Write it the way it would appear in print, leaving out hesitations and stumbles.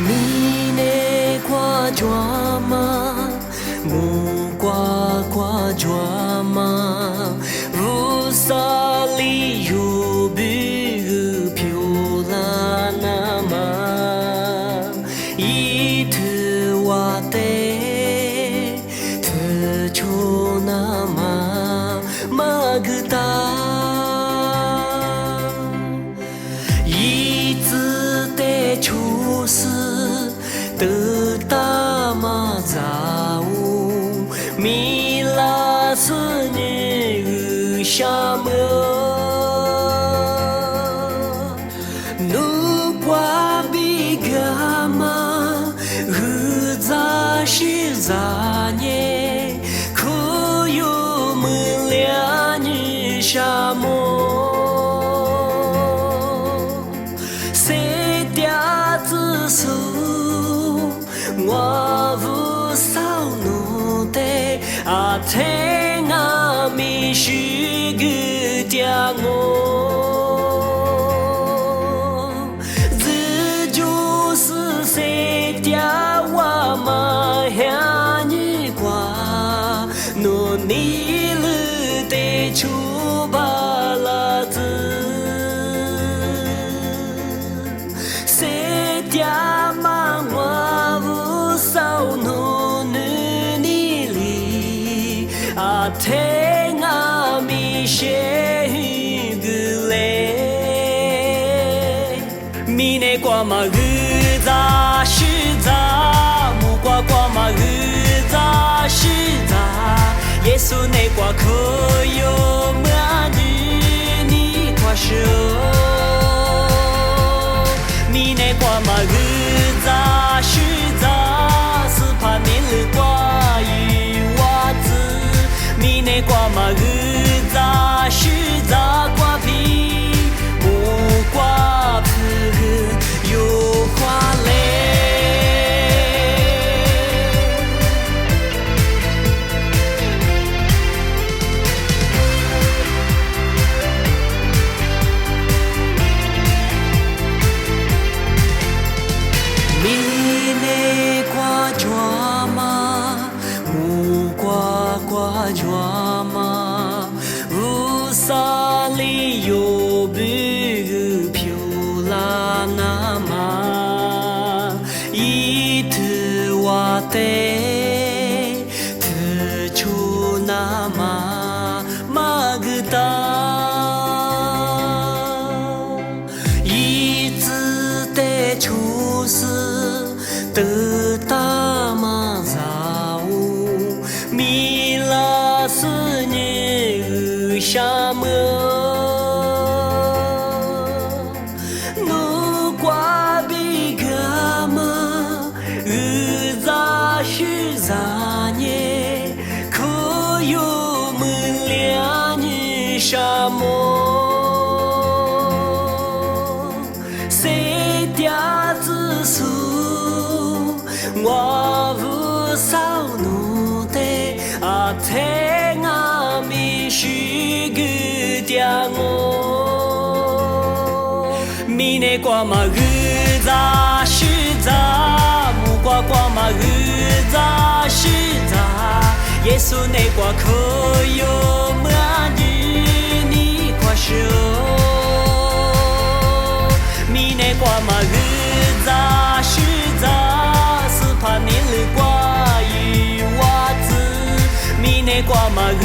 米内瓜抓嘛，木瓜瓜抓嘛，乌萨里有比漂亮那么，一头瓦的，特出那么马格达。出世的大马扎乌，米拉斯尼沙么，努瓜比嘎嘛，和扎西扎涅，可有么俩尼沙么。我不少努的啊，天啊，米许个点我，这就是谁点我嘛呀你瓜，努力了得出巴拉子，谁点嘛我。天啊，米些个嘞，米内瓜嘛日扎是扎，木瓜瓜嘛日扎是扎，耶稣内瓜可有么日你瓜手，米内瓜嘛日扎是扎，是怕米了瓜与袜子。米内瓜嘛日扎是扎瓜皮，木瓜皮有花嘞。米内瓜抓嘛，木瓜瓜抓嘛，乌萨里有比漂亮那么，一头瓦的，特出那么马格达，一直得出世的大马扎乌米拉斯尼沙么，努瓜比嘎嘛，扎是扎涅，可有么俩尼沙么，谁点子数？我不少努的啊，天啊，米许个点我，米内瓜嘛日扎是扎，木瓜瓜嘛日扎是扎，耶稣内瓜可有么日你瓜手，米内瓜嘛日扎是扎。怕你了瓜与袜子，米内瓜嘛日